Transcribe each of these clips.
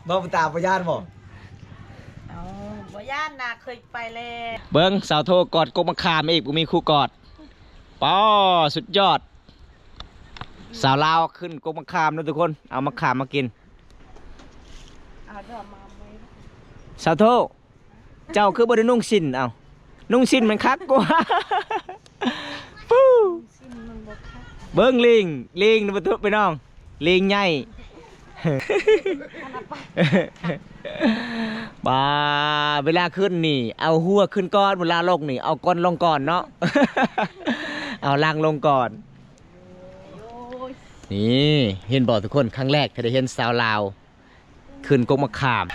น้องตาพยานบ่เอาบ่ย่านนะเคยไปแล้วเบิ้งสาวโทกอดกบมะขามอีกกูมีคู่กอดป้อสุดยอดสาวลาวขึ้นกบมะขามนะทุกคนเอามะขามมากินเอาดอกมาไหมสาวโทเจ้าคือบ่ได้นุ่งสิ้นเอานุ่งสิ้นมันคักกว่าฟู้เบิ้งลิงนะประตูไปน้องลิงใหญ่บ้าเวลาขึ้นนี่เอาหัวขึ้นก่อนเวลาลงนี่เอาก้นลงก่อนเนาะ เอาล่างลงก่อนนี่เห็นบอกทุกคนครั้งแรกที่ได้เห็นสาวลาวขึ้นกงมะขาม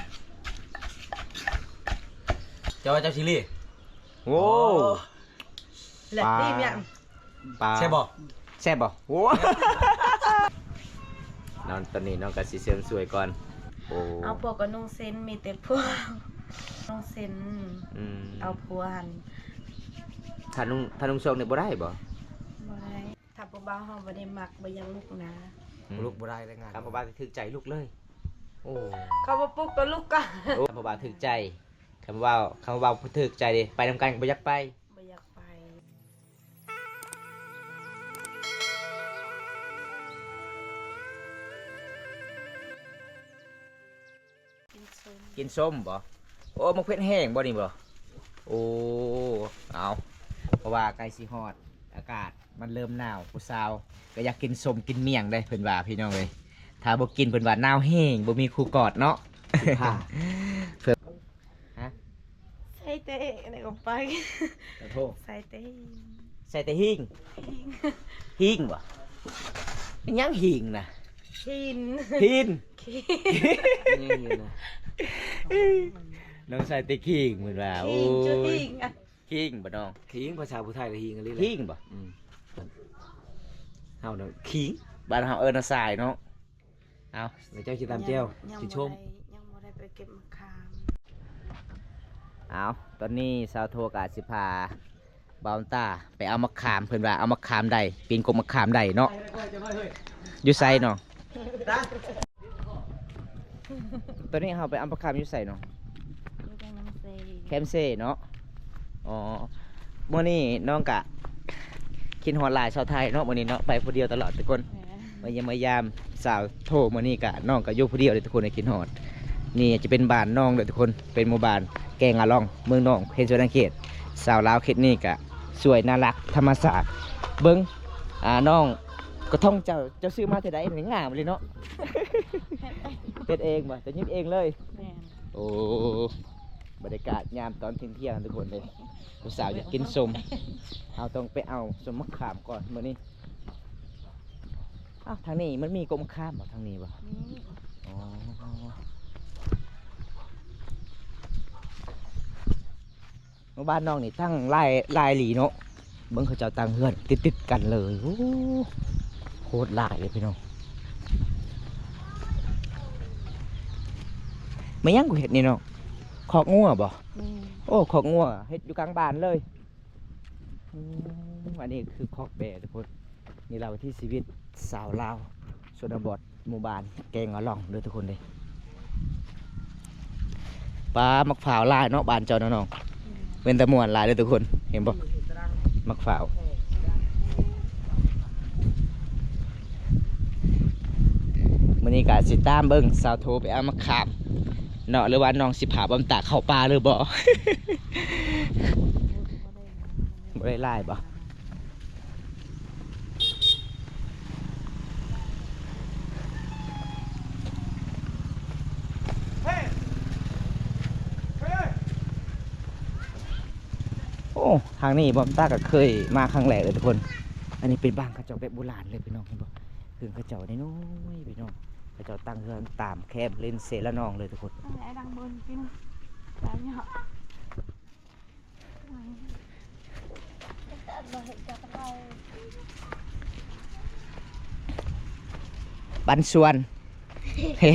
เจ้าชิลี่โอ้แหลกดีเนี่ยปลาใช่บ่แซ่บบ่โอ้ นอนตอนนี้น้องกะสิเสริมสวยก่อนโอ้เอาพวกกับนุ่งเซนมีแต่พวกนุ่งเซนเอาพวหันถ้านุ่งโชคเนี่ยบ่ได้บ่บ่ได้ถ้าพวกบ้าเฮาบ่ได้มักบ่ยังลูกนะลูกบ่ได้เลยงานครับพ่อบ้านถึกใจลูกเลยโอ้เขาบ่ปลุกตัวลูกกันโอ้พ่อบ้านถึกใจคำว่าถึกใจดิไปนำกันบ่อยากไปบ่อยากไปกินส้มบ่โอ้มะเขือแห้งบ่นี่บ่โอ้เอาเพราะว่าใกล้สิฮอดอากาศมันเริ่มหนาวผู้สาวก็อยากกินส้มกินเมี่ยงได้เพิ่นว่าพี่น้องเลยถ้าบ่กินเพิ่นว่าหนาวแห้งบ่มีคู่กอดเนาะเพิ่นฮะใส่เตะอะไรก็ไปขอโทษใส่เตะใส่แต่หิ่งบ่เป็นหยังหิ่งน่ะหินน้องใส่แต่ขิงเหมือนว่าโอ้ยขิงบ่น้องขิงภาษาผู้ไทยก็หิงกันเลยขิงบ่เฮาเนาะขิงบ้านเฮาเอิ้นว่าทรายเนาะเอาเจ้าสิตามเจ้าสิชมยังบ่ได้ไปเก็บมะขามเอาตอนนี้สาวโทกาสิพาบ่าวตาไปเอามะขามเพิ่นว่าเอามะขามใดปีนกบมะขามใดเนาะอยู่ไสเนาะตอนนี้เฮาไปเอามะขามอยู่ไสเนาะแคมเซ่เนาะอ๋อมื้อนี้น้องกะคิดฮอดหลายชาวไทยเนาะมื้อนี้เนาะไปผู้เดียวตลอดทุกคนมายามสาวโทมื้อนี้กะน้องกะอยู่ผู้เดียวเลยทุกคนในคิดฮอดนี่จะเป็นบ้านน้องเลยทุกคนเป็นหมู่บ้านแกงอาล่องเมืองน้องเขตสวนเขตสาวลาวเขตนี้กะสวยน่ารักธรรมศาสตร์เบิ้งน้องก็ท่องเจ้าซื้อมาแต่ใดถึงงามเลยเนาะเป็นเองบ่จะยิ้มเองเลยโอ้บรรยากาศยามตอนเที่ยงทุกคนเลยผู้สาวอยากกินส้มเอาต้องไปเอาส้มมะขามก่อนมื้อนี้อ้าวทางนี้มันมีกบมะขามบ่ทางนี้บ่อ๋อหมู่บ้านน้องนี่ตั้งลายหลีเนาะเบิ่งเขาเจ้าตั้งเฮือนติดกันเลยโอ้โคตรหลายเลยพี่น้องไม่ยังกูเห็ดนี่เนาะขอกงัวบ่โอ้ขอกงัวเห็ดอยู่กลางบ้านเลยอันนี้คือขอกแบะทุกคนนี่เราที่ชีวิตสาวลาวชนบทหมู่บ้านแกงอาล่องเลยทุกคนเลยปลามักฝาวลายเนาะบ้านเจ้าน้องเป็นตะมวนลายเลยทุกคนเห็นบ่มักฝาวมื้อนี้ก็สิตามเบิ่งสาวโทไปเอามะขามเนาะหรือว่าน้องสิผาบำตาเข้าป่าหรือบ่ บ่ได้ลายบ่โอ้ทางนี้บอมตาก็เคยมาครั้งแรกเลยทุกคนอันนี้เป็นบ้านกระเจ้าแบบโบราณเลยพี่น้องเห็นบ่คือกระเจ้าได้น้อยพี่น้องกระเจ้าตั้งเรือนตามแคบเลนเซละนองเลยทุกคนดังบนกินตายเหาะบันส่วนเฮ้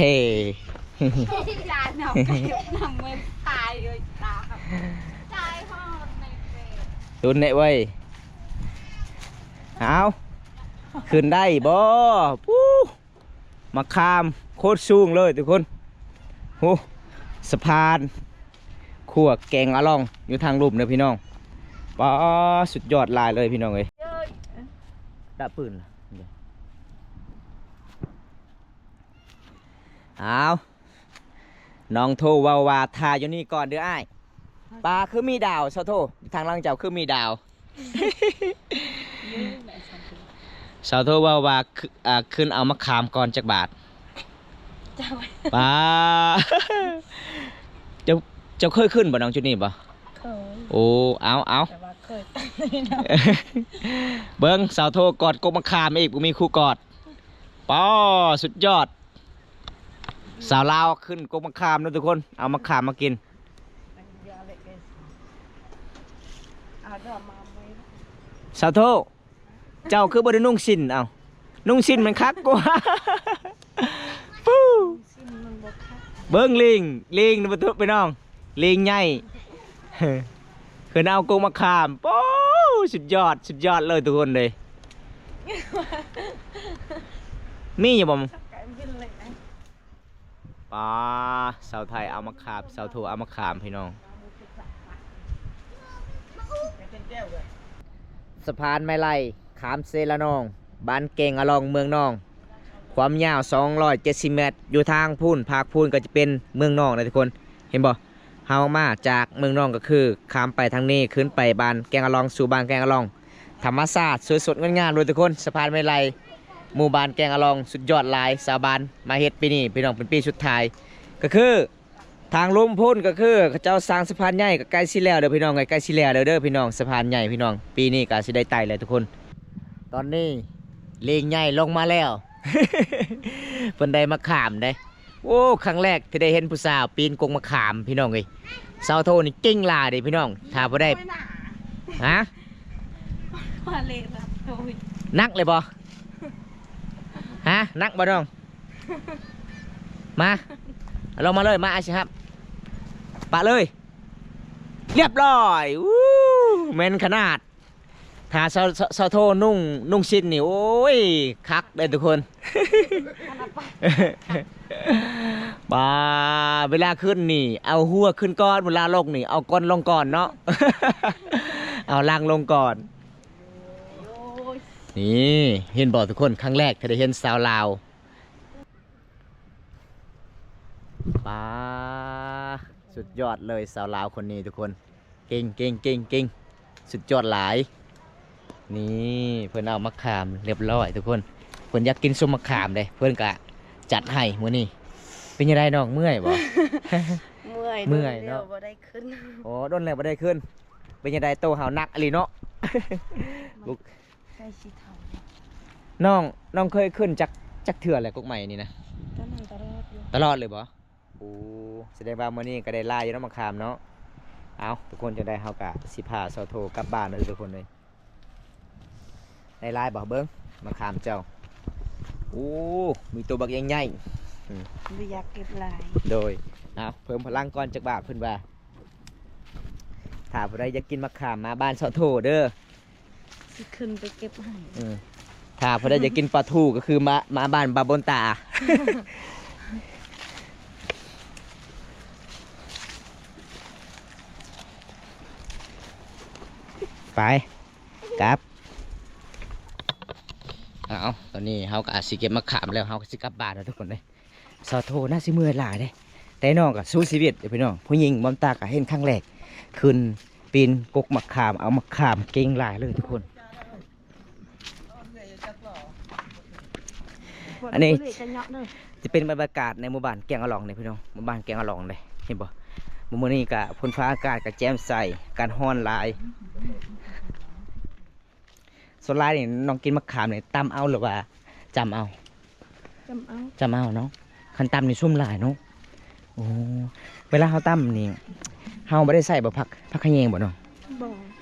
จานเอาไปนั่งไม่ตายเลยตาครับตายพ่อในเบรตุนเนี่ยเว้ยเอาขึ้นได้บ่ปูมะขามโคตรสูงเลยทุกคน โอ้สะพานขั่วแกงอะล่องอยู่ทางลุ่มเด้อพี่น้องป้าสุดยอดหลายเลยพี่น้องเอ้ยดาปืนล่ะเอาน้องโทวาวาทาอยู่นี่ก่อนเด้ออ้ายปลาคือมีดาวเจ้าโททางล่างเจ้าคือมีดาวสาวโทวาวาขึ้นเอามะขามก่อนจากบาทปลาเจ้าเคยขึ้นบ่น้องจุดนี้บ่เคยโอ้เอาแต่ว่าเคยเบิ้งสาวโทกอดกบมะขามอีกบ่มีคู่กอดป้อสุดยอดสาวลาวขึ้นกบมะขามนะทุกคนเอามะขามมากินสาวโทเจ้าคือบ่ได้นุ่งสิ้นเอานุ่งสิ้นมันคักกว่าเบิ้งลิงนะไปน้องลิงใหญ่คือเอากงมาขามโอ้สุดยอดเลยทุกคนเลยมีอยู่บ่มปลาสาวไทยเอามาขามสาวโทเอามาขามพี่น้องสะพานไม้ไล่ขามเซละนองบ้านเก่งอลองเมืองนองความยาว270 เมตรอยู่ทางพูนภาคพูนก็จะเป็นเมืองนองนะทุกคนเห็นบ่เฮามาจากเมืองนองก็คือข้ามไปทางนี้ขึ้นไปบ้านแกงอลองสู่บ้านแกงอลองธรรมชาติสวยสดงดงามเลยทุกคนสะพานไม้ไล่หมู่บ้านแกงอลองสุดยอดหลายสาบานมาเฮ็ดปีนี้พี่น้องเป็นปีสุดท้ายก็คือทางลุ่มพูนก็คือเจ้าสร้างสะพานใหญ่ก็ใกล้สิแล้วเด้อพี่น้องใกล้สิแล้วเด้อพี่น้องสะพานใหญ่พี่น้องปีนี้ก็สิได้ไต่เลยทุกคนตอนนี้ลิงใหญ่ลงมาแล้ว เพิ่นได้มะขามได้โอ้ครั้งแรกที่ได้เห็นผู้สาวปีนกงมะขามพี่น้องเอ้ยสาวโทนี่เก่งลาเด้พี่น้องถ้าบ่ได้ฮะนักเลยบ่ฮะนักบ่น้องมาลงมาเลยมาอาชิครับปะเลยเรียบร้อยอู้แม่นขนาดถ้าสาวโทนุ่งชิ้นนี่โอ้ยคักเลยทุกคนปลาเวลาขึ้นนี่เอาหัวขึ้นก้อนเวลาลงนี่เอาก้นลงก่อนเนาะ เอาล่างลงก่อนนี่เห็นบอกทุกคนครั้งแรกที่ได้เห็นสาวลาวปลาสุดยอดเลยสาวลาวคนนี้ทุกคนเก่งสุดยอดหลายนี่เพื่อนเอามะขามเรียบร้อยทุกคนเพื่อนอยากกินส้มมะขามเลยเพื่อนกะจัดให้มื้อนี้เป็นยังไงน้องเมื่อยบ่ เมื่อยเนาะบ่ได้ขึ้นโอ้โดนแล้วบ่ได้ขึ้นเป็นยังไงโตหาวนักอะไรเนาะ ลูกใช่สิเฒ่าน้องเคยขึ้นจักเถื่อแหละกุ๊กใหม่นี่นะตลอดเลยบ่โอ้แสดงว่ามื้อนี้ก็ได้ลายอยู่เนาะมะขามเนาะเอาทุกคนจะได้เฮากะสิพาสาวโทกลับบ้านเลยทุกคนเลยได้ลายบ่เบิ้งมาขามเจ้าโอ้มีตัวบักใหญ่ๆไม่อยากเก็บลายโดยเพิ่มพลังก่อนจากบาทเพิ่นว่าถ้าผู้ใดอยากกินมะขามมาบ้านสาวโทเด้อสิขึ้นไปเก็บให้ถ้าผู้ใดอยากกินปลาทูก็คือมาบ้านบาบนตา ไปครับเอาตอนนี้เฮาก็สิเก็บมะขามแล้วเฮาก็สิกลับบ้านแล้วทุกคนเลยสาวโทน่าสิเมื่อยหลายเด้แต่น้องก็สู้ชีวิตเดี๋ยวพี่น้องผู้หญิงบอมตาก็เห็นครั้งแรกขึ้นปีนกกมะขามเอามะขามเก่งหลายเลยทุกคนอันนี้จะเป็นบรรยากาศในหมู่บ้านแกงอลองเนี่ยพี่น้องหมู่บ้านแกงอลองเลยเห็นบ่มื้อนี้ก็ฝนฟ้าอากาศก็แจ่มใสการฮ้อนหลายส่วนลายนี่น้องกินมะขามเนี่ยตำเอาหรือว่าจำเอาเนาะคันตำนี่ซุ่มหลายเนาะโอ้เวลาเขาตำนี่เขาไม่ได้ใส่แบบผักขะแยงบ่เนาะ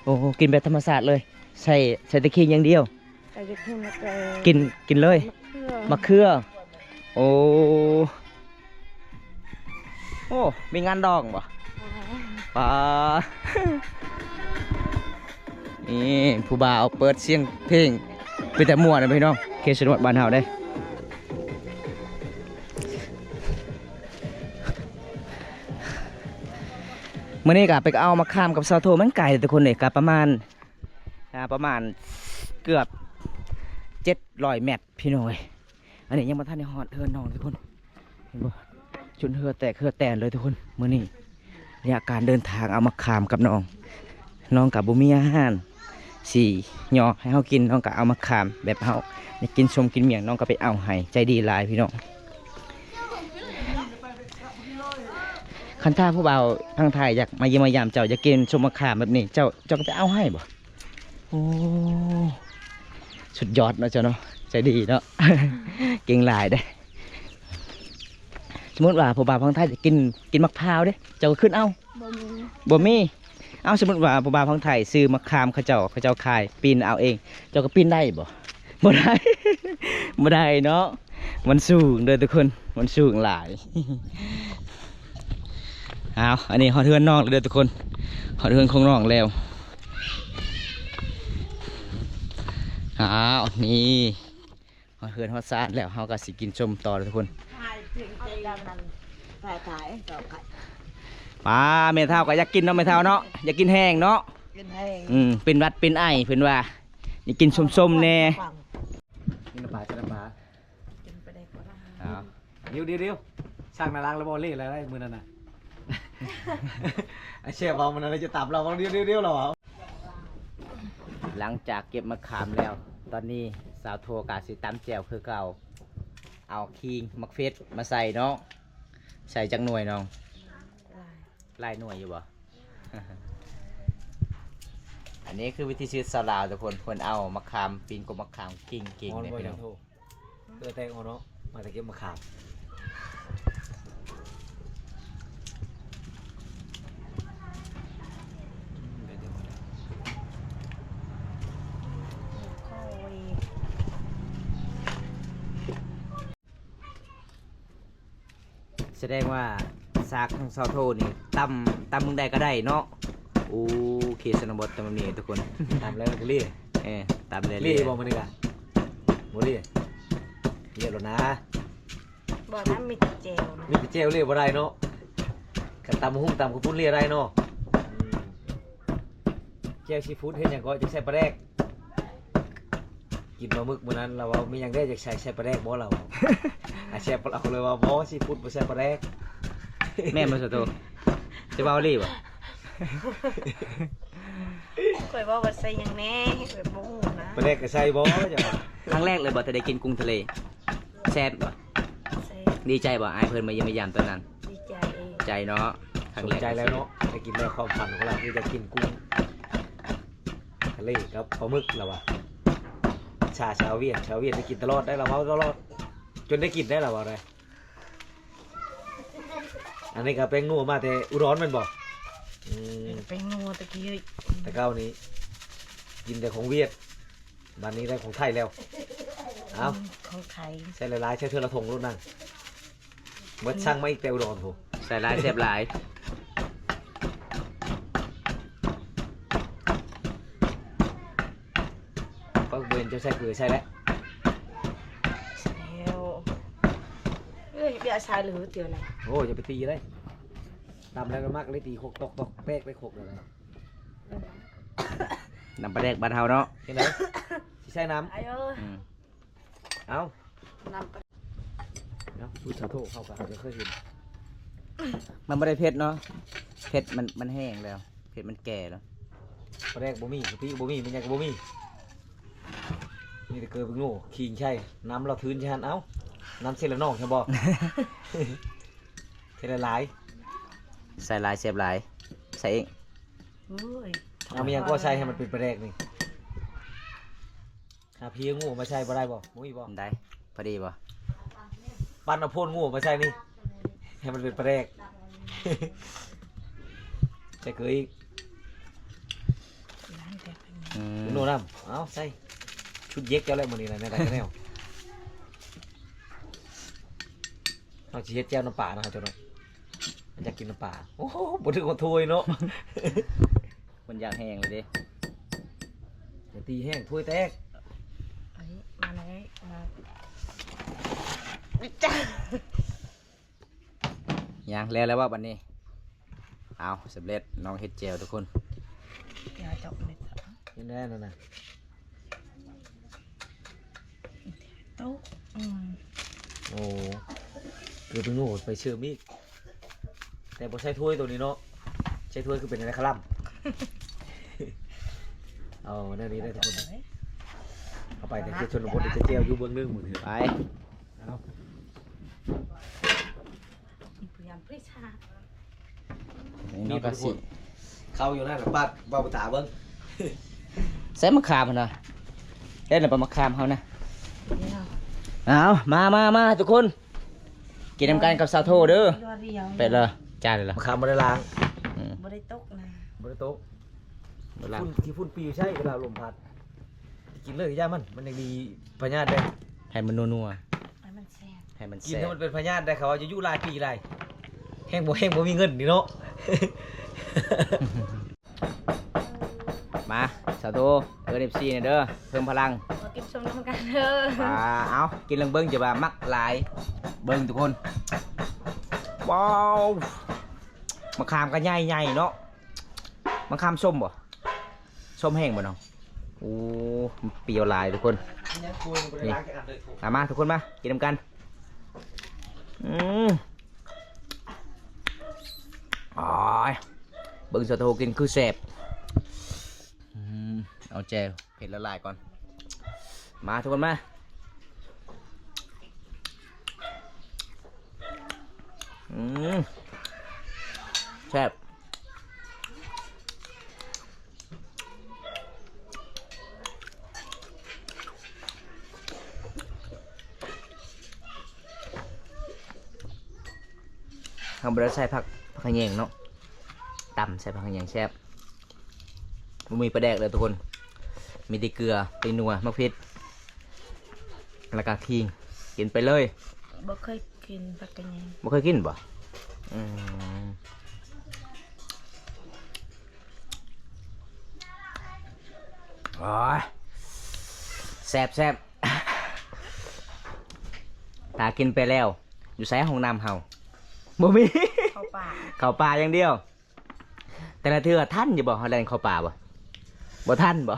โอ้กินแบบธรรมชาติเลยใส่ตะเคียนอย่างเดียวกินเลยมะเขือโอ้มีงานดองบ่ปลานี่ผู้บ่าวเปิดเสียงเพลงเป็นแต่มั่วนะพี่น้องเคสนวดบ้านเฮาได้ มื่อนี้ก็ไปเอามาข้ามกับซาโทมันไก่ทุกคนเลยก็ประมาณเกือบ700 เมตรพี่น้อยอันนี้ยังมาท่านในฮอดเฮือนน้องทุกคนเห็นบ่ชุนเฮือแตกเฮือแตนเลยทุกคนมื่อนี้ระยะการเดินทางเอามาข้ามกับน้องกับบุมีอาหาร4 หยอกให้เขากินน้องก็เอามาข้ามแบบเขาอยากกินชมกินเมี่ยงน้องก็ไปเอาให้ใจดีหลายพี่น้องคันท่าผู้บ่าวทางไทยอยากมาเยี่ยมมายามเจ้าอยากกินชมมะขามแบบนี้เจ้าก็ไปเอาให้บ่โอ้สุดยอดเนาะเจ้าเนาะใจดีเนาะ เก่งหลายได้สมมติว่าผู้บ่าวทางไทยจะกินมะพร้าวเด้เจ้าก็ขึ้นเอาบ่มีเอาสมมติว่าผู้บ่าวทางไทยซื้อมะขามเขาเจ้าขายปีนเอาเองเจ้าก็ปีนได้บ่ได้ บ่ได้เนาะมันสูงเด้อทุกคนมันสูงหลาย เอาอันนี้หอเทือนนอกเลยเด้อทุกคนหอเทือนคงนอกแล้วเอานี่หอเทือนหอซาดแล้วเขาก็สิกินชมต่อเลยทุกคนป้าเมทัลก็อยากกินเนาะเมทัลเนาะอยากกินแห้งเนาะเป็นวัดเป็นไอเพิ่นว่าอยากกินส้มๆแน่ นี่น้ำปลาจะน้ำปลาเดี๋ยวช่างนาล้างแล้วบอลเล่อะไรมือนั่นน่ะ ไอเชฟเอามันอะไรจะตับเราเดี๋ยวเราเอา หลังจากเก็บมะขามแล้ว ตอนนี้สาวโทกาสิตำแจ่วคือเก่าเอาคิงมักเฟสมาใส่เนาะใส่จังหน่วยน้องไล่หน่วยอยู่บ่ อันนี้คือวิธีชีวิตสาวลาวทุกคนเอามะขามปีนกับมะขามกิ่งเนี่ยพี่น้อง เออแตงโอเนาะมาแต่เก็บมะขามแสดงว่าซากของซาวโทนี่ตำมึงใดก็ได้เนาะโอ้เขตชนบทตำแบบนี้ทุกคน ตามแล้วบุรี ตำเลย รีบอกมาดีกว่าบุรีเยอะแล้วนะ บอกนั้นมีเจลนะ มีเจลเรียบอะไรเนาะกับตำหุ้งตำกับปุ้นเรียอะไรเนาะเจลซีฟู้ดเห็นอย่างก็จะใส่ปลาแดกกินปลาหมึกมื้อนั้นเราว่ามีอย่างได้จะใส่ปลาแดกบ่เรา อาเชฟเราเลยว่าบ่ซีฟู้ดบ่ใส่ปลาแดก แม่มาสตูจะเบารีบอ่ะ เคยบอกว่าใส่ยังแน่เคยบอกนะ ปลาแดกก็ใส่บ่จ้ะ ครั้งแรกเลยบ่จะได้กินกุ้งทะเลแซ่บบ่ ใส่ ดีใจบ่ไอ้เพิ่นมาเยี่ยมมายามตอนนั้น ดีใจเอง ใจเนาะครั้ง ส แร น ก ใจแล้วเนาะจะกินแล้วความฝันของเราคือจะกินกุ้งทะเลกับปลาหมึกแล้วว่ะชาวเวียดได้กินตลอดได้เราเมาตลอดจนได้กินได้แล้วว่าอะไรอันนี้ก็แป้งนัวมาแต่อุดรแมันบ่ ไปงัวตะกี้ แต่เก้านี้กินแต่ของเวียดบ้านนี้ได้ของไทยแล้วเอา ของไทย ใส่หลายๆใช้เทือละทงรุ่นนั่งเมื่อช่างไม่อีกแต่อุดรโถ ใส่หลายแซ่บหลาย ก็เวนจะใส่เกลือใช่แล้ว แล้วเอ้ยเบียร์ชายหรือเตี๋ยวไหน โอ้อย่าไปตีเลยตำแล้วก็มากเลยตีโคกตกแป๊กเลยโคกเลย น้ำปลาแดกบ้านเฮาเนาะ เห็นไหมที่ใส่น้ ไอ้เอ้ย ำเอา น้ำปลา เนาะสูตรชาโทเข้ากันจะเคยเห็น มันไม่ได้เผ็ดเนาะเผ็ดมันแห้งแล้วเผ็ดมันแก่แล้ว ปลาแรกบ่มีกะปิบ่มีมันยังก็บ่มีนี่แต่เกลือเป็นโง่ขิงใช่น้ำเราทื้นใช่ฮันเอ้าน้ำเส้นละน่องใช่บ่ เทละหลาย ใส่หลายแซ่บหลายใส่เอง เฮ้ย เอามียังก็ใช้ให้มันเป็นปลาแรกนี่หาพี่งูมาใช้บ่ได้บ่บ่มีบ่ ได้พอดีป่ะ ปั้นเอาโพ่นงูมาใช้นี่ให้มันเป็นปลาแรก ใส่เกลืออีก ร้านแต่เป็น โน่นน้ำเอาใส่ชุดเย็กเจ้าแล้วมื้อนี้นะในใดก็แนวเอาสิเฮ็ดแจ่วน้ำปลานะครับเจ้าเนาะมันจะกินน้ำปลาโอ้โหบ่ถึงกับถ้วยเนาะ คนอยากแห้งเลยดิ อย่าตีแห้งถ้วยแตก ไอ้มาไหนมาจ้า ยังแล้วว่าวันนี้ เอาสำเร็จน้องเฮ็ดเจลทุกคน อย่าจบเลย นี่แน่นอนนะ โต๊ะ โอ้คือเป็นงูไปเชื่อมีดแต่พอใช้ถ้วยตัวนี้เนาะใช้ถ้วยคือเป็นอะไรคลั่ม เอาหน้านี้ได้ทุกคนเอาไปแต่คือชนบทจะเจียวอยู่เบื้องนึงหมดเลย ไป เอา พยายามปริชา นี่น้องก็สิ เข้าอยู่นั่นหลังบ้านบ้าตาเบิ้ง ใส่มะขามหั่นน่ะได้แล้วปลามะขามเฮานะ เดี๋ยว เอามาทุกคน กินน้ำกันกับสาวโทเด้อ รอเรียว ไปเลยจานเลยล่ะ มะขามมาได้ล้าง อืม บ่ได้ตกนะ บริโต๊ะ บ่ล้าง ฝุ่นที่ฝุ่นปิวใช่เวลาลมพัดกินเลยย่ามันยังมีพยาธิได้ ให้มันนัว ให้มันแซ่บ ๆให้มัน กิน แซ่ ให้ บ มันเป็นพยาธิได้เขาว่าจะยุ่หลายปีไรแห้งบ่มีเงินนี่เนาะ มาสาวโทFC เนี่ยเด้อเพิ่มพลัง มากินชมน้ำกันเด้อ เอากินเรื่องเบิ้งจะว่ามักหลายเบิ้งทุกคนว้าวมะขามก็ใหญ่ๆเนาะมะขามส้มบ่ส้มแห้งบ่น้องโอ้มันเปรี้ยวหลายทุกคน นี่ มาทุกคนมากินน้ำกันอ๋อยเบิ้งสะโทกินคือแซ่บเอาแจวเผ็ดละลายก่อนมาทุกคนมาแซ่บทำบริษัทผักขะแยงเนาะตำใส่ผักขะแยงแซ่บมันมีปลาแดกเลยทุกคนมีแตีเกลือตีนัวมะพริกแล้วก็ขิงกินไปเลย บ่เคยกินผักกระเนียง บ่เคยกินบ่โอ้ยแซ่บตากินไปแล้วอยู่ใส่ห้องน้ำเฮาบ่มี เข้าป่า เข้าป่าอย่างเดียว แต่ละเทื่อท่านอย่าบอกเขาแรงเข้าป่าบ่ท่านบ่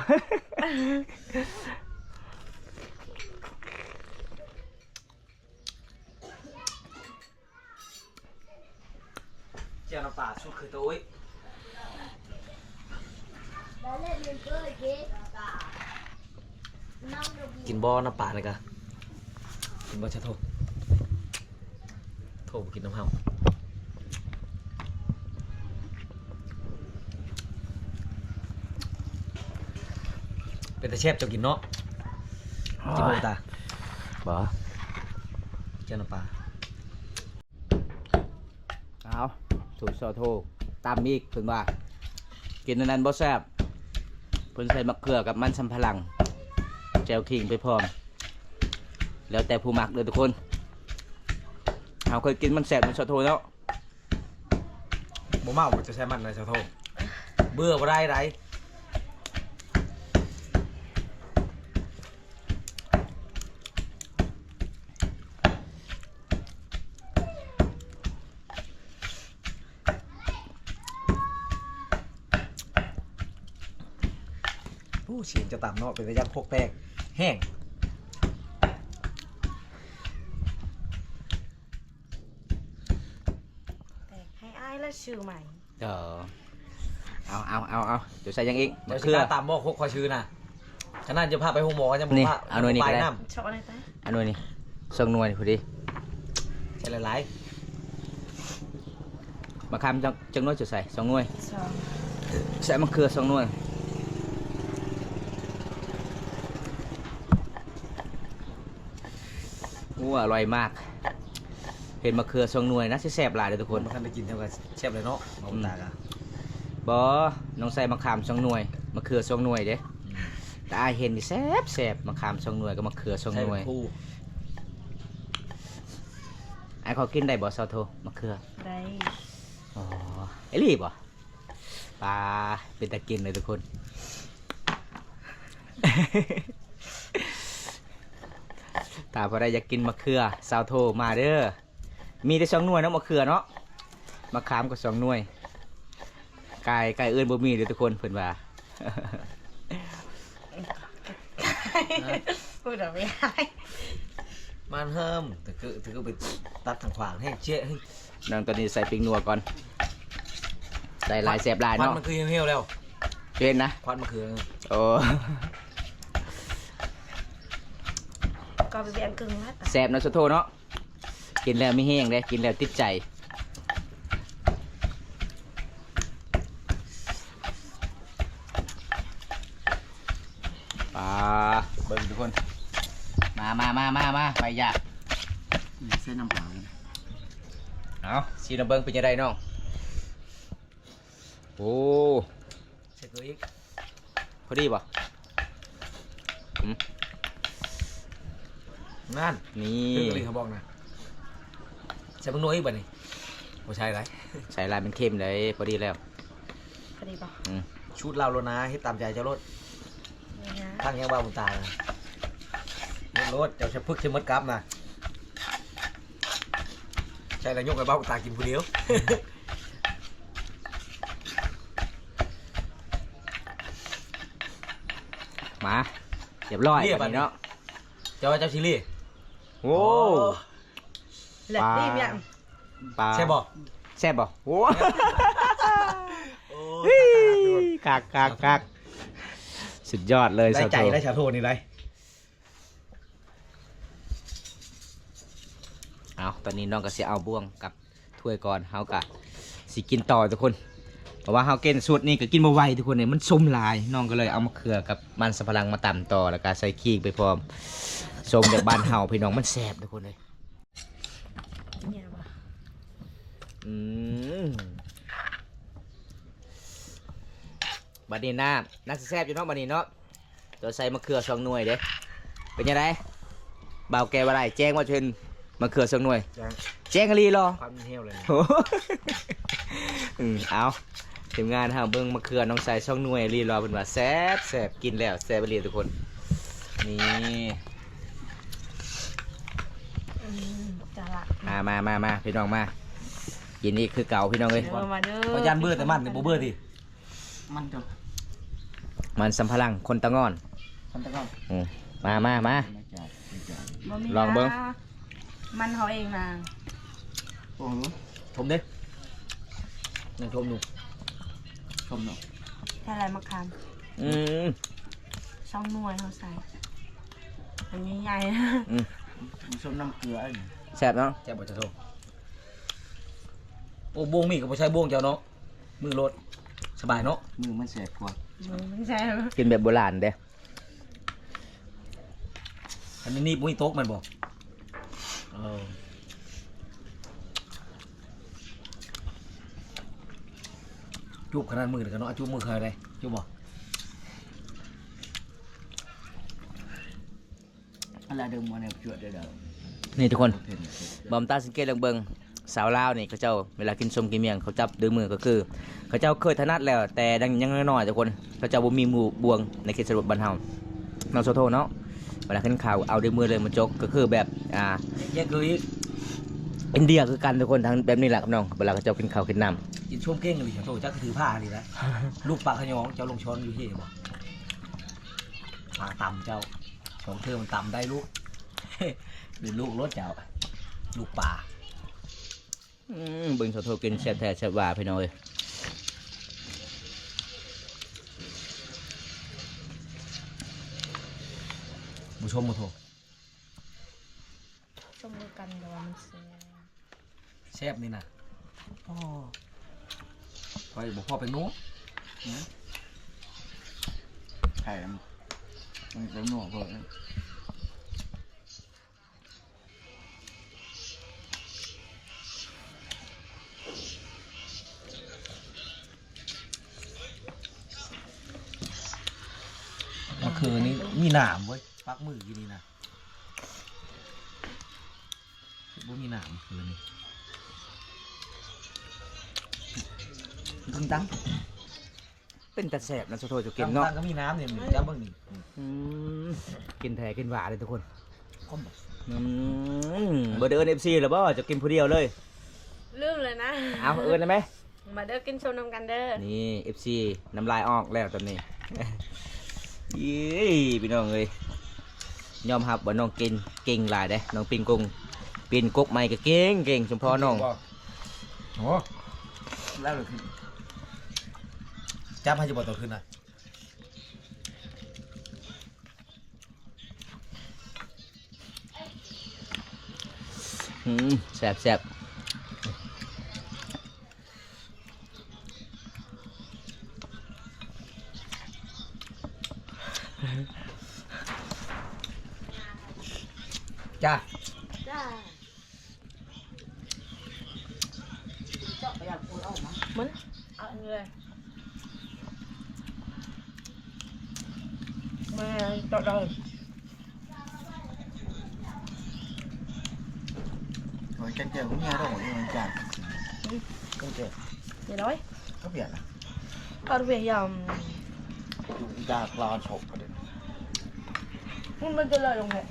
เจ้าน้ำปลาสุดคือตัวอุ้ยกินบ่อน้ำปลาเลยกะกินบ่ชะโทโทบ่กินน้ำเฮาเป็นตาเชฟเจ้ากินเนาะกินบ่ตา บ่ เจ้าน้ำปลา เอาถูกซอโทตามอีกเพิ่นว่ากินอันนั้นบ่แซ่บเพิ่นใส่มะเขือกับมันสำปะหลังแจวขิงไปพร้อมแล้วแต่ผู้มักเลยทุกคนเราเคยกินมันแซ่บมันซอโทแล้ว บ่เมาบ่จะใช้มันนะชะโทเบื่อบ่ได้ไรเสียงจะต่ำเนาะเป็นระยะพกแพกแห้ง แต่ให้อ้ายแล้วชื่อใหม่ เดี๋ยวเอาเดี๋ยวใส่ยังอีก เดี๋ มะ ยว เขือ ตามบอกคอยชื่อนะฉะนั้นจะพาไปห้องหมอจะ นี่ พา เอาหน่วยนี้ก็ได้ น้ ชอบอะไรตา อันนู้นนี่ส่งหน่วยพอดี ำใช่หลาย มะขามจังหน่วยจะใส่2หน่วย สอง ใส่มะเขือ2หน่วยอร่อยมาก เห็นมะเขือ2หน่วยนะแซ่บหลายเลยทุก ๆ ค คน นมาทันได้กินเท่ากับเชฟเลยเนาะมาบุญตากะ บอน้องใส่มะขาม2หน่วยมะเขือ2หน่วยเด้แต่อายเห็นนี่แซ่บมะขาม2หน่วยกับมะเขือ2 ใช่ หน่วย คู่ อายเขากินได้บ่ซาวโทมะเขือ ได้ อ๋อไอ้รีบบ่ปลาเป็นตะกินเลยทุกคน ถ้าพอได้อยากกินมะเขือซาวโทมาเด้อมีแต่2หน่วยเนาะมะเขือเนาะมะขามก็2หน่วย ไก่เอื้อนบ่มีเด้อทุกคนเพิ่นว่า พูดเอาไม่ได้ มันเฮิมแต่ก็ไปตัดทางขวางให้เจ๊ให้ น้องตอนนี้ใส่ปิงนัวก่อนได้หลายแซ่บหลาย ควัน เนาะ มันคือเหี่ยวๆแล้ว เป็นนะ ควันมันคือ โอ้ ก็ไปเบียนกึ่งแล้ว แซ่บเนาะสะโทเนาะกินแล้วไม่แห้งเด้กินแล้วติดใจเบิ่งทุกคนมาไปยาก เส้นน้ำเปล่า เอาซีน้ำเบิ่งเป็นยังไงน้องโอ้ เสร็จตัวอีก พอดีป่ะ นั่น นี่ ซึ่งกะหรี่เขาบอกนะใส่เพิ่งนัวอีกบ่นี่บ่ใช่ไร ใส่ลายเป็นเข้มเลยพอดีแล้ว พอดีป่ะ ชุดเราโลนะให้ตามใจเจ้ารถ นี่นะ ทั้งยังบ้าบุญตานะรถเจ้าจะพึกจะมดกลับนะใช่แล้วยกไปบ้าบุญตากินผู้เดียว มาเรียบร้อยแบบนี้เนาะ เจ้าว่าเจ้าชิลี่ โอ้ แหลกดีเนี่ย ปลา ใช่บ่ แซ่บบ่โอ้ โอ้ กักสุดยอดเลย ได้ สาว ใจ โท ได้ชาโทนี่ไร เอาตอนนี้น้องก็สิเอาบ่วงกับถ้วยก่อนเฮากะสิกินต่อทุกคนเพราะว่าเฮาเกินสูตรนี้ก็กินบ่ไหวทุกคนเนี่ยมันส้มหลายน้องก็เลยเอามะเขือกับมันสับปะหลังมาตำต่อแล้วก็ใส่ขี้ไปพร้อมส้มแบบบ้านเฮาพี่น้องมันแซ่บทุกคนเลย เนี่ยป่ะ บัดนี้น้ำน่าจะแซ่บอยู่เนาะบัดนี้เนาะตัวใส่มะเขือ2หน่วยเด้เป็นยังไงบ่าวแกว่าไรแจ้งว่าเชิญมะเขือ2หน่วย จัง แจ้งกะลีรอ ความเหี้ยวเลยนะ โอ้เอาทีมงานเฮาเบิ่งมะเขือน้องใส่2หน่วยรีรอเพิ่นว่าแซ่บกินแล้วแซ่บอีหลีทุกคนนี่ จะละ มาพี่น้องมากินนี่คือเก่าพี่น้องเอ้ย เดินมาเด้อ เพราะยันเบื่อแต่มันเนี่ยบ่เบื่อดิ มันจะ มันสำพลังคนตะงอน มันจะก็ มา ไม่จ่าย บ่มี ลองเบิ่ง นะมันเขาเองนะ โอ้โห ชมดินั่งชมดู ชมเนาะ แค่อะไรมะขาม อืม ช่องนวลเขาใส่อันนี้ใหญ่ๆนะ มันชมน้ำเกลือไอ้นี่ แซ่บเนาะ แจ๊บบ่จะโทโอ้บวงมีกับบ่ใช้บวงเจ้าเนาะมือรถสบายเนาะ มือมันแสบกว่า ไม่ใช่ไหม กินแบบโบราณเด้ อันนี้นี่มุ้ยโต๊ะมันบอกจุบขนาดมือเลยกันเนาะจุบมือใครเลยจุบบอก อะไรเดิมมาเนี่ยจวดเด้อ นี่ทุกคน เห็น บอมตาสังเกตลองเบิงสาวลาวนี่เขาเจ้าเวลากินส้มกินเมียงเขาจับดื้อมือก็คือ เขาเจ้าเคยถนัดแล้ว แต่ยังน้อยๆทุกคนเขาเจ้าบ่มีหมู่บวงในเขตสรุปบ้านเฮาน้องโซโทเนาะเวลาขึ้นข่าวเอาด้วยมือเลยมันจกก็คือแบบแยกคืออีก อินเดียคือกันทุกคนทั้งแบบนี้แหละครับน้องเวลาเขาเจ้ากินข้าวกินน้ กินช่วงเก้งเลยฉันโตจักถือผ้าดีนะลูกปลาขยองเจ้าลงช้อนอยู่ที่บอกปลาต่ำเจ้าของเธอมันต่ำได้ลูก หรือลูกรถเจ้าลูกปลา ำเบิ่งโซโทกินแซ่บแท้แซ่บหว่าพี่น้องเอ้ย บุชมบุโท ช่องมือกันเดี๋ยวมันเสีย แซ่บนี่นะพ่อไปบอกพ่อเป็นนู้ ไข่มันจะหนัวเพิ่ม เมื่อคืนนี้มีหนามเว้ยปักมือกินนี่นะบ่มีหนามคืนนี้ตึงตัง เป็นแต่แซ่บนะโซโทจะกิ กิ น น เนาะ ก็มีน้ำเนี่ยจับเบิ่งนี่ กินแท้กินหวานเลยทุกคน ก้มบ่ บ่ได้เอิ้น FC หรอบ่จะกินผู้เดียวเลย ลืมเลยนะ เอาเอิ้นได้ไหม ล มาเด้อกินชมนำกันเด้อ นี่ FC น้ำลายออกแล้วตอนนี้ เย้พี่น้องเอ้ยยอมรับว่าน้องเก่งหลายเด้น้องปิงกุ้งปีนกกใหม่ก็เก่งเฉพาะน้อง โอ้แล้วเลยขึ้นจับให้จะบอกตัวขึ้นนะแซ่บจ้า จ้ามันเอาเลยมาต่อเลย rồi canh chèo cũng nghe đâu mọi người chả không chịu vậy nói có biển à con về dòng chúng ta lo sụp ở đây không nên chơi lời đồng hệ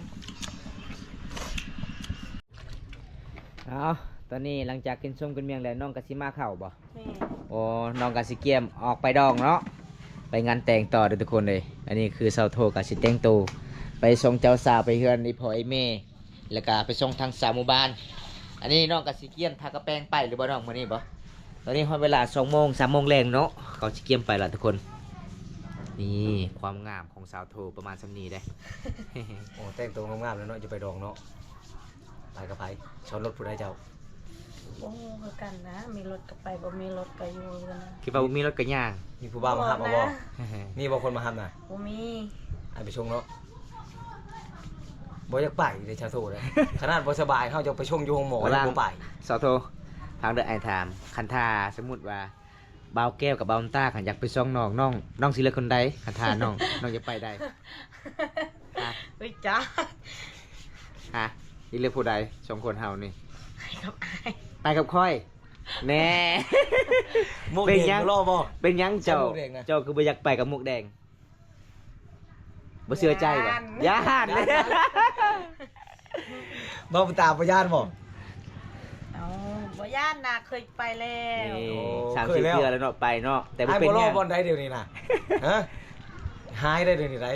เอาตอนนี้หลังจากกินส้มกินเมียงแล้วน้องกะสิมาเข้าบ่ นี่ โอ้น้องกะสิเกียมออกไปดองเนาะไปงานแต่งต่อเด้อทุกคนเลยอันนี้คือเสาโทกะสิแต่งตัวไปส่งเจ้าสาวไปเฮือนอีพ่อไอ้แม่แล้วก็ไปส่งทางสามหมู่บ้านอันนี้น้องกะสิเกียมทากระแปงไปหรือบ่น้องมื้อนี้บ่ตอนนี้ฮอดเวลา2 โมง 3 โมงแรงเนาะเขาสิเกียมไปละทุกคนนี่ความงามของสาวโทประมาณซำนี้เด้ โอ้แต่งตัวงามๆแล้วเนาะจะไปดองเนาะไปกับไผชนรถผู้ใดเจ้า โอ้คือกันนะมีรถกับไปบ่มีรถกับอยู่กันนะ คิดว่าบ่มีรถกระย่าง มีผู้บ่าวมาหับมาบ่มีบ่คนมาหับน่ะ บ่มี ไอ้ไปชงเนาะบ่อยากไปในชาโทเลยขนาดบ่สบายเฮาจะไปชงอยู่ห้องหมอแล้วบ่ไป สาวโททางเดินไอถามคันท่าสมมุติว่าบ่าวแก้วกับบ่าวต้าขันอยากไปส่องน้องสิเลือกคนใดคันท่าน้อง น้องจะไปได้ฮะ เฮ้ยจ้า ฮะสิเลือกผู้ใดสองคนเฮานี่ ไปกับไอ้ ไปกับค่อยแน่ มุก เป็น เด็ก ยัง รอบ่ เป็นยังเจ้า มุกแดงนะ เจ้าคือบ่อยากไปกับมุกแดงบ่เชื่อใจบ่ย่านเลย บ่ตามบ่ย่านบ่ เอาบ่ย่านนะเคยไปแล้ว นี่ โอ้ 30 เคยแล้ว เทื่อแล้วเนาะไปเนาะแต่บ่ ไอ้ เป็น บ่รอ ไง บอลได้เดี๋ยวนี้น่ะฮะหายได้เดี๋ยวนี้ได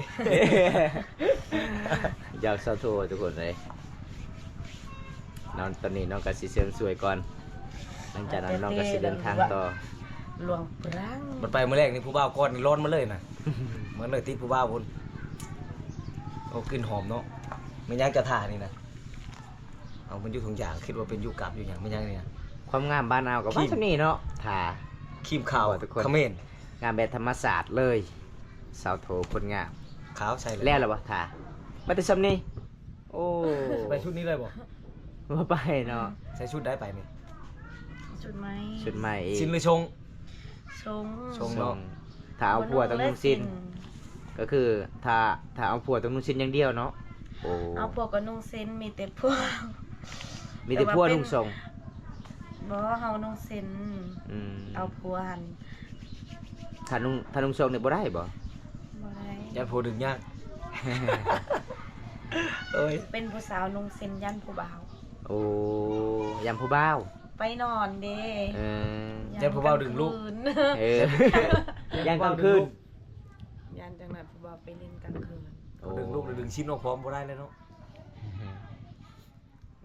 เจ้าสาวโททุกคนเลยตอนนี้น้องก็สิเสริมสวยก่อนหลังจากนั้นน้องก็สิเดินทางต่อ หลวงปรัง มันไปมื้อแรกนี่ผู้บ่าวก่อนนี่ร้อนมาเลยน่ะมันเลยติดผู้บ่าวพุ่นโอ้กลิ่นหอมเนาะมันยังจะท่านี่นะเอามันอยู่ถุงยางคิดว่าเป็นอยู่กับอยู่หยังมันยังนี่นะ ความงามบ้านเอากับ ขี้ บ้านชำนี้เนาะถ่า ครีมขาว ทุกคน เขมิ้น งานแบบธรรมศาสตร์เลยสาวโทคนงาม ขาวใช่เลย แล้วเหรอวะถ่าบัตรชำนี้โอ้ ไปชุดนี้เลยบ่ ว่าไปเนาะ ใส่ชุดได้ไปนี่ จุดไหม ชุดใหม่อีก ชิ้นหรือชง ชง ชง ส่งถ้าเอาผัวต้องนุ่งสิ้นก็คือถ้าเอาผัวต้องนุ่งสิ้นอย่างเดียวเนาะโอ้ เอาพวกก็นุ่งเส้นมีแต่พวก มีแต่ผัวนุ่งทรง บ่เฮานุ่งเส้น อืม เอาผัวหัน ถ้านุ่งทรงเนี่ยบ่ได้บ่ บ่ได้ ยันโพดึงยากเอ้ย เป็นผู้สาวนุ่งเส้นยันผู้บ่าว โอ้ยามผู้บ่าว ไปนอนเด้ เออ ยันผู้บ่าวดึงลูก คืน เออ ยังกลางคืน ยันจังนั้นผู้บ่าวไปเล่นกลางคืน เอาดึงลูกหรือดึงชิ้นออกพร้อมบ่ได้เลยเนาะ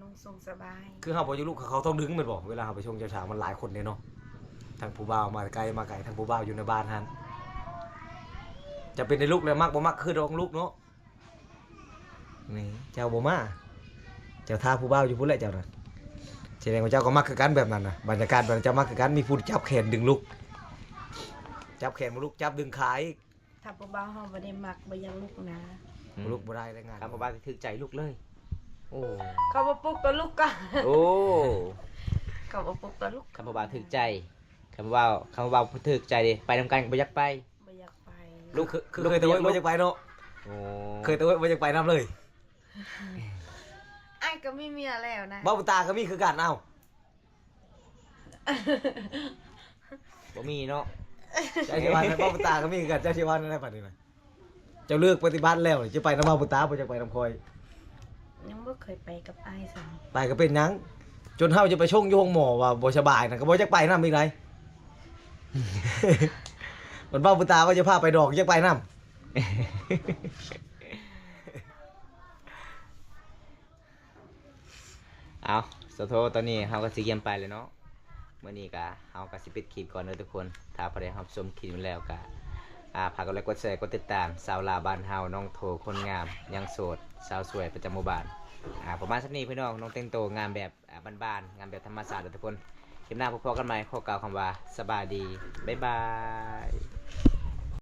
นุ่งทรงสบาย คือเฮาบ่อยู่ลูกเขาต้องดึงแม่นบ่เวลาเฮาไปชงเจ้าสาวมันหลายคนเด้เนาะทั้งผู้บ่าวมาไกลทั้งผู้บ่าวอยู่ในบ้านหั่นจะเป็นในลูกแล้วมักบ่มักคือดองลูกเนาะนี่เจ้าบ่มาเจ้าท่าผู้บ่าวอยู่พุ่นแหละเจ้าน่ะแสดงว่าเจ้าก็มักคือกันแบบนั้นน่ะบรรยากาศแบบนั้นเจ้ามักคือกันมีผู้จับแขนดึงลูกจับแขนบ่ลูกจับดึงขาอีก ถ้าผู้บ่าวเฮาบ่ได้มักบ่อยังลูกนะ ลูกบ่ได้ได้งาน ครับผู้บ่าวสิถึกใจลูกเลย โอ้ เขาบ่ปลุกก็ลูกก็ โอ้ เขาบ่ปลุกก็ลูก คำผู้บ่าวถึกใจคำผู้บ่าวถึกใจดิไปนำกันก็บ่อยากไป บ่อยากไป ลูกคือเคยแต่ว่าบ่อยากไปเนาะ โอ้ เคยแต่ว่าบ่อยากไปนํเลย ไอ้ก็มีเมียแล้วนะ บ้าบุตาก็มีคือกันเอ้า บ่มีเนาะ เจ้าชีวันบ้าบุตาก็มีคือกันเจ้าชีวันได้ปานนี้นะเจ้าเลือกปฏิบัติแล้วจะไปนำบ้าบุตาบ่อยากไปนำคอย ยังบ่เคยไปกับไอ้ซั่น ไปก็เป็นหยังจนเฮาจะไปชงโยงหมอว่าบ่สบายนะก็บ่อยากไปนำอีกไร มันเบ้าปุตาก็จะพาไปดอกยังไปน้ำ เอาโซโทตอนนี้เฮาก็สิเยี่ยมไปเลยเนาะมื้อนี้ก็เฮาก็สิปิดคลิปก่อนเด้อทุกคนถ้าพอได้รับชมคลิปแล้วก็ฝากกดไลค์กดแชร์กดติดตามสาวลาวบ้านเฮาน้องโทคนงามยังโสดสาวสวยประจำหมู่บ้านประมาณสักนี้พี่น้องน้องแต่งตัวงามแบบบ้านๆงามแบบธรรมชาติเด้อทุกคนคลิปหน้าพบกันใหม่ขอกล่าวคำว่าสบายดีบ๊ายบาย